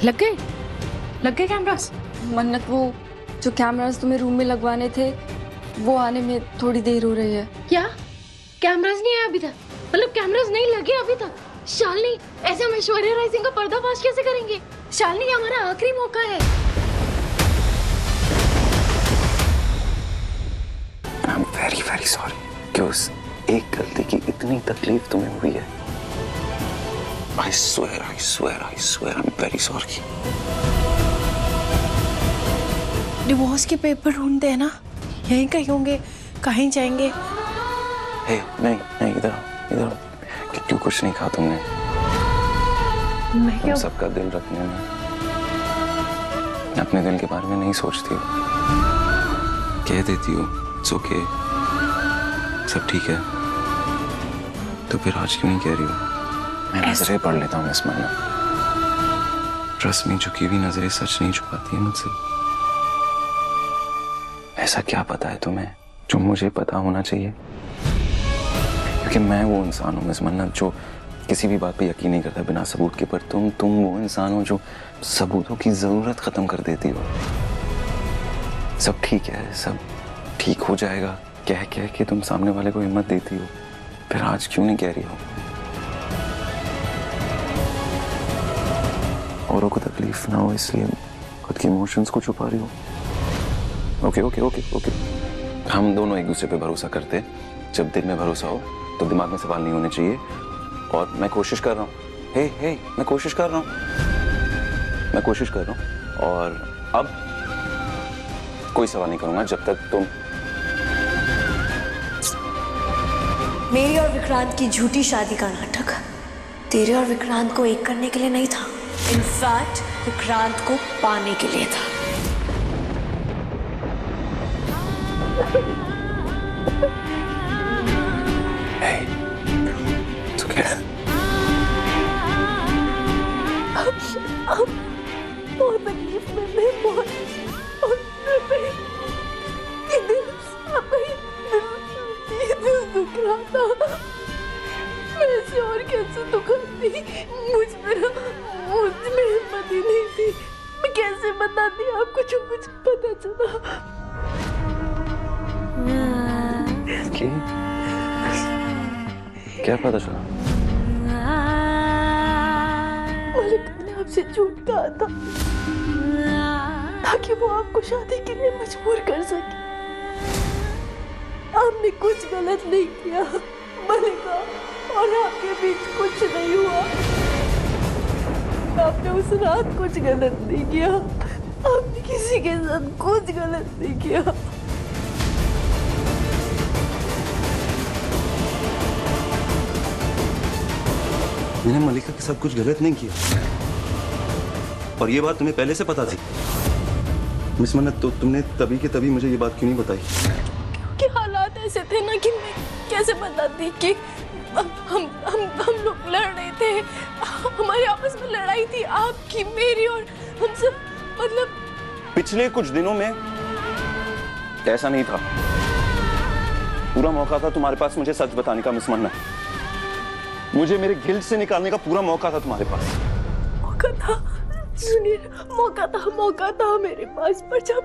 लग गए कैमरास? मन्नत, वो जो कैमरास तुम्हें रूम में लगवाने थे वो आने में थोड़ी देर हो रही है। क्या कैमरास नहीं आया अभी तक? मतलब कैमरास नहीं लगे अभी तक? शालिनी, ऐसे हम ऐश्वर्या राय सिंह का पर्दाफाश कैसे करेंगे? शालिनी, ये हमारा आखिरी मौका है। I'm very very sorry कि उस एक गलती की इतनी तकलीफ तुम्हें हुई है। I swear I'm very sorry। Divorce के पेपर ढूंढते हैं ना, यहीं कहीं होंगे, कहीं जाएंगे। हे नहीं इधर आओ। क्यों कुछ नहीं कहा तुमने? मैं तुम सबका दिल रखने में अपने दिल के बारे में नहीं सोचती हो, कह देती हो it's okay, सब ठीक है, तो फिर आज क्यों नहीं कह रही हो? मैं नजरें पढ़ लेता हूँ मिस मन्नत। ट्रस्ट में झुकी हुई नजरें सच नहीं छुपाती है मुझसे। ऐसा क्या पता है तुम्हें जो मुझे पता होना चाहिए? क्योंकि मैं वो इंसान हूँ मिस मन्नत जो किसी भी बात पे यकीन नहीं करता बिना सबूत के, पर तुम वो इंसान हो जो सबूतों की जरूरत खत्म कर देती हो। सब ठीक है, सब ठीक हो जाएगा कह के तुम सामने वाले को हिम्मत देती हो, फिर आज क्यों नहीं कह रही हो? औरों को तकलीफ ना हो इसलिए खुद के इमोशंस को छुपा रही हो। ओके, हम दोनों एक दूसरे पे भरोसा करते हैं। जब दिल में भरोसा हो तो दिमाग में सवाल नहीं होने चाहिए, और मैं कोशिश कर रहा हूँ। हे मैं कोशिश कर रहा हूँ और अब कोई सवाल नहीं करूंगा जब तक तुम। मेरी और विक्रांत की झूठी शादी का नाटक तेरे और विक्रांत को एक करने के लिए नहीं था, इनफैक्ट विक्रांत को पाने के लिए था। Hey, it's okay। बहुत तकलीफ में मैं बहुत दुख रहा था। मैं ऐसे और कैसे दुखाती, मुझ में हिम्मत ही नहीं थी। मैं कैसे बताती आपको जो मुझे पता चला। क्या पता चला? मलिक ने आपसे झूठ कहा था ताकि वो आपको शादी के लिए मजबूर कर सके। आपने कुछ गलत नहीं किया मलिका, और आपके बीच कुछ नहीं हुआ। आपने उस रात कुछ गलत नहीं किया, आपने किसी के साथ कुछ गलत नहीं किया। मैंने मलिका के साथ कुछ गलत नहीं किया, और ये बात तुम्हें पहले से पता थी मिस मन्नत। तो तुमने तभी के तभी मुझे ये बात क्यों नहीं बताई? क्योंकि हालात ऐसे थे ना कि मैं कैसे बताती कि हम लोग लड़ रहे थे, हमारे आपस में लड़ाई थी, आपकी मेरी, और हम सब मतलब। पिछले कुछ दिनों में ऐसा नहीं था। पूरा मौका था तुम्हारे पास मुझे सच बताने का मिस मन्नत। मुझे मेरे गिल्ट से निकालने का पूरा मौका था तुम्हारे पास। मौका था, सुनिए, मौका था मेरे पास, पर जब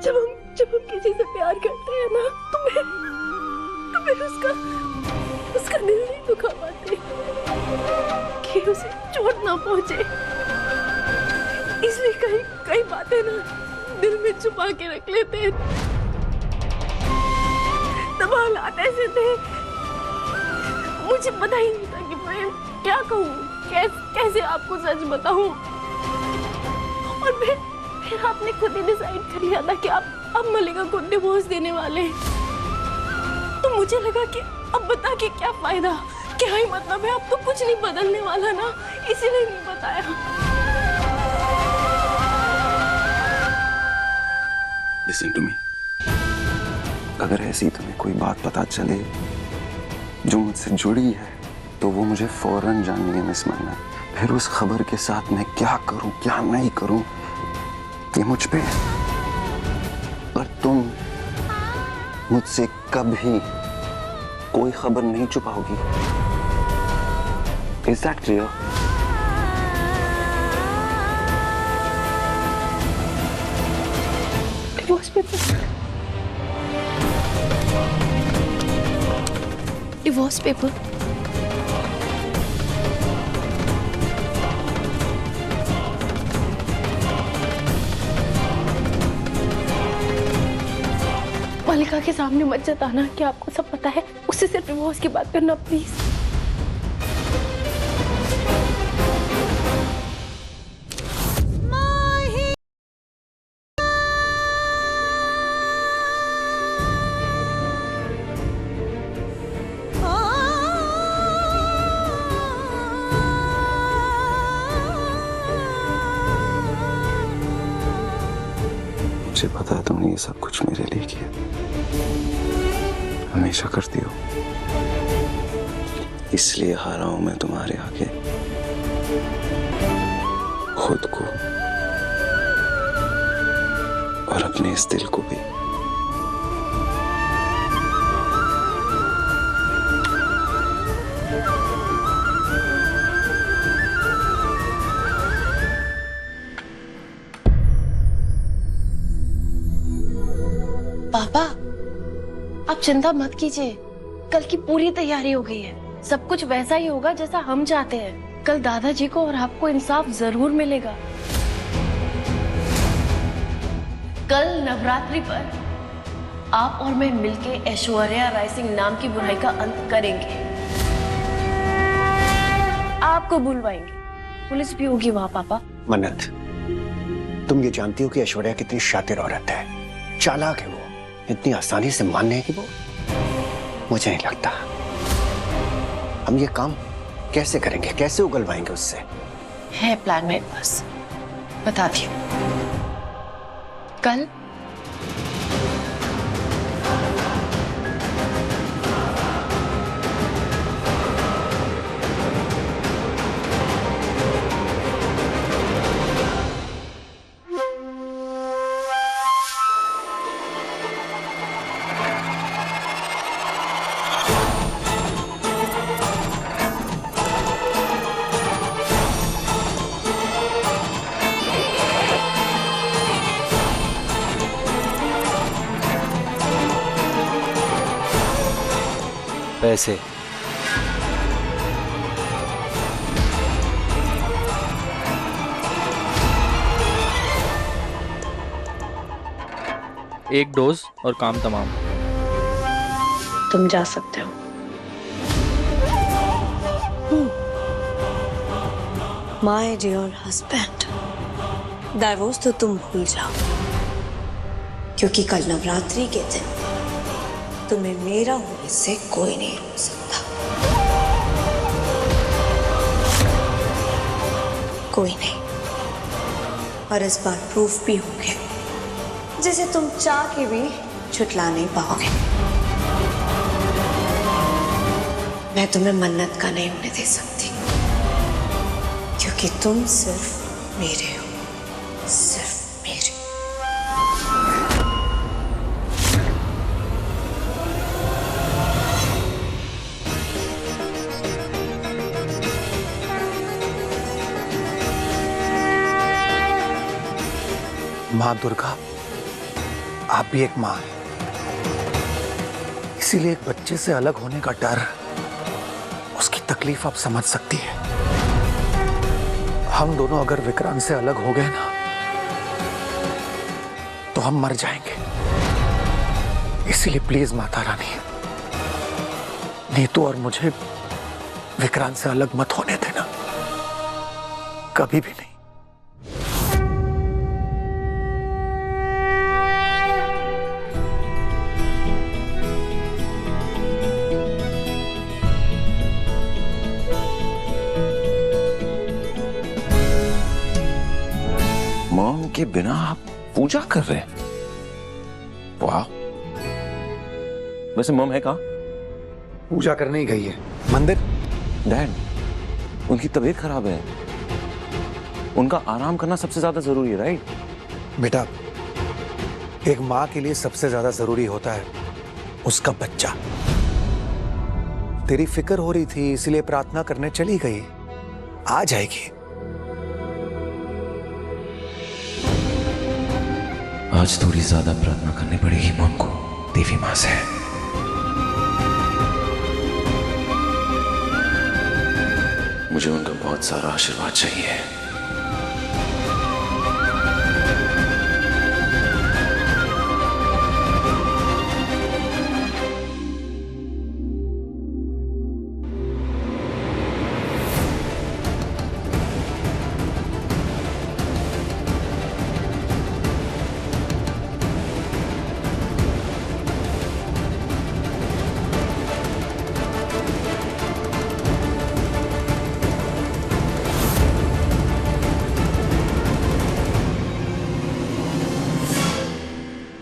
हम किसी से प्यार करते हैं ना तो फिर उसका दिल नहीं दुखा पाते कि उसे चोट ना पहुंचे, इसलिए कई बातें ना दिल में छुपा के रख लेते हैं। तब हालात ऐसे थे, मुझे पता ही नहीं था कि मैं क्या कहूँ, कैसे आपको सच बताऊँ। और फिर आपने खुद ही डिसाइड कर लिया था कि आप मलिका को डिवोर्स देने वाले हैं। तो मुझे लगा कि अब बता के क्या फायदा, क्या ही मतलब है, अब तो कुछ नहीं बदलने वाला ना, इसीलिए नहीं बताया। Listen to me। अगर ऐसी तुम्हें कोई बात पता चले जो मुझसे जुड़ी है तो वो मुझे फौरन जाननी है मिस मन्नत। फिर उस खबर के साथ मैं क्या करूं क्या नहीं करूं ये मुझ पे है, पर तुम मुझसे कभी कोई खबर नहीं छुपाओगी। Is that clear? Divorce paper. Malika के सामने मत जताना कि आपको सब पता है। उससे सिर्फ डिवोर्स की बात करना प्लीज। मुझे पता है तुमने ये सब कुछ मेरे लिए किया, हमेशा करती हो, इसलिए हारा हूं मैं तुम्हारे आगे, खुद को और अपने इस दिल को भी। पापा, आप चिंता मत कीजिए, कल की पूरी तैयारी हो गई है। सब कुछ वैसा ही होगा जैसा हम चाहते हैं। कल दादाजी को और आपको इंसाफ जरूर मिलेगा। कल नवरात्रि पर आप और मैं मिलके ऐश्वर्या राय सिंह नाम की बुराई का अंत करेंगे। आपको बुलवाएंगे, पुलिस भी होगी वहां। पापा मन्नत, तुम ये जानती हो कि ऐश्वर्या कितनी शातिर औरत है, चालाक है। वो इतनी आसानी से मानने है कि वो, मुझे नहीं लगता। हम ये काम कैसे करेंगे, कैसे उगलवाएंगे उससे? है प्लान मेरे पास, बताती हूँ। कल पैसे एक डोज और काम तमाम। तुम जा सकते हो। माय डियर हस्बैंड, डाइवोर्स तो तुम भूल जाओ, क्योंकि कल नवरात्रि के दिन तुम्हें मेरा होने से कोई नहीं रोक सकता। कोई नहीं। और इस बार प्रूफ भी होंगे, जिसे तुम चाह के भी छुटला नहीं पाओगे। मैं तुम्हें मन्नत का नहीं होने दे सकती, क्योंकि तुम सिर्फ मेरे हो, सिर्फ मेरे। माँ दुर्गा, आप भी एक माँ हैं, इसीलिए एक बच्चे से अलग होने का डर, उसकी तकलीफ आप समझ सकती है। हम दोनों अगर विक्रांत से अलग हो गए ना, तो हम मर जाएंगे। इसीलिए प्लीज माता रानी, नीतू और मुझे विक्रांत से अलग मत होने देना, कभी भी नहीं। मॉम के बिना आप पूजा कर रहे हैं? वाह। वैसे मॉम है कहाँ? पूजा करने ही गई है मंदिर। डैड, उनकी तबीयत खराब है, उनका आराम करना सबसे ज्यादा जरूरी है, राइट? बेटा, एक माँ के लिए सबसे ज्यादा जरूरी होता है उसका बच्चा। तेरी फिक्र हो रही थी, इसलिए प्रार्थना करने चली गई, आ जाएगी। आज थोड़ी ज्यादा प्रार्थना करनी पड़ेगी मॉम को देवी माँ से। मुझे उनका बहुत सारा आशीर्वाद चाहिए।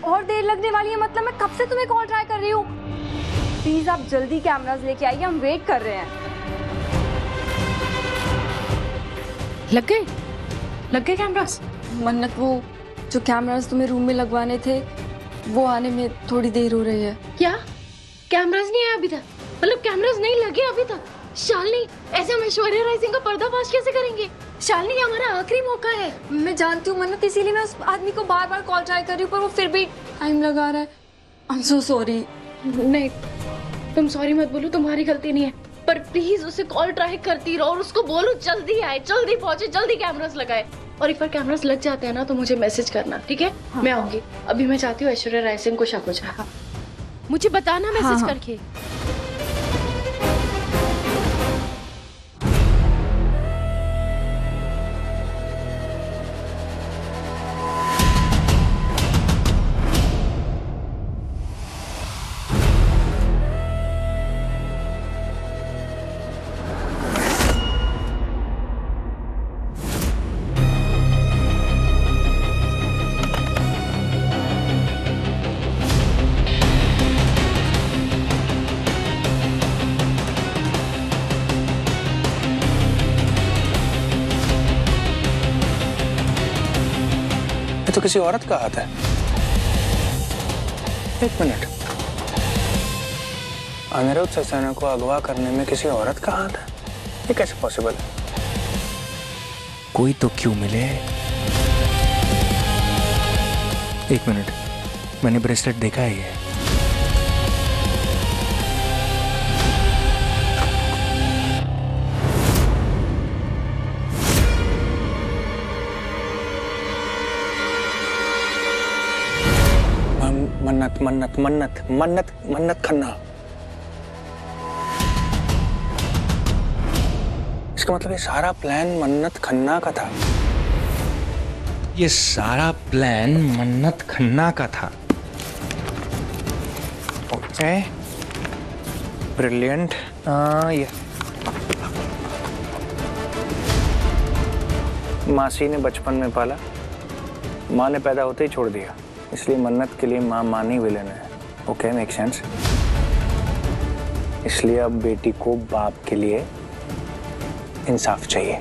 और देर लगने वाली है, मतलब मैं कब से तुम्हें कॉल ट्राई कर रही हूँ। प्लीज आप जल्दी कैमरास लेके आइए, हम वेट कर रहे हैं। लग गए कैमरास। मन्नत, वो जो कैमरास तुम्हें रूम में लगवाने थे वो आने में थोड़ी देर हो रही है। क्या कैमरास नहीं आया अभी तक? मतलब कैमरास नहीं लगे अभी तक? शालिनी, ऐसे हम ऐश्वर्या राय सिंह का पर्दाफाश कैसे करेंगे? शालिनी, ये हमारा आखिरी मौका है। मैं जानती हूँ मन्नत, इसीलिए मैं उस आदमी को बार बार कॉल ट्राई कर रही हूँ, पर वो फिर भी टाइम लगा रहा है। I am so sorry. नहीं, तुम सॉरी मत बोलो, तुम्हारी गलती नहीं है। पर प्लीज उसे कॉल ट्राई करती रहो और उसको बोलो जल्दी आए, जल्दी पहुंचे, जल्दी कैमरास लगाए। और एक बार कैमरास लग जाते हैं ना तो मुझे मैसेज करना, ठीक है? हाँ। मैं आऊंगी। अभी मैं चाहती हूँ ऐश्वर्या राय सिंह को शक हो जाए। हाँ। मुझे बताना मैसेज हाँ। करके। तो किसी औरत का हाथ है। एक मिनट, अनिरुद्ध सक्सेना को अगवा करने में किसी औरत का हाथ है? ये कैसे पॉसिबल है? कोई तो क्यों मिले। एक मिनट, मैंने ब्रेसलेट देखा है ये। मन्नत मन्नत मन्नत मन्नत मन्नत खन्ना। इसका मतलब ये सारा प्लान मन्नत खन्ना का था। ये सारा प्लान मन्नत खन्ना का था। Okay, brilliant. ये मासी ने बचपन में पाला, माँ ने पैदा होते ही छोड़ दिया, इसलिए मन्नत के लिए माँ मानी विलेन है। Okay, make sense. इसलिए अब बेटी को बाप के लिए इंसाफ चाहिए।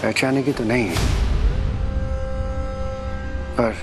पहचाने की तो नहीं, पर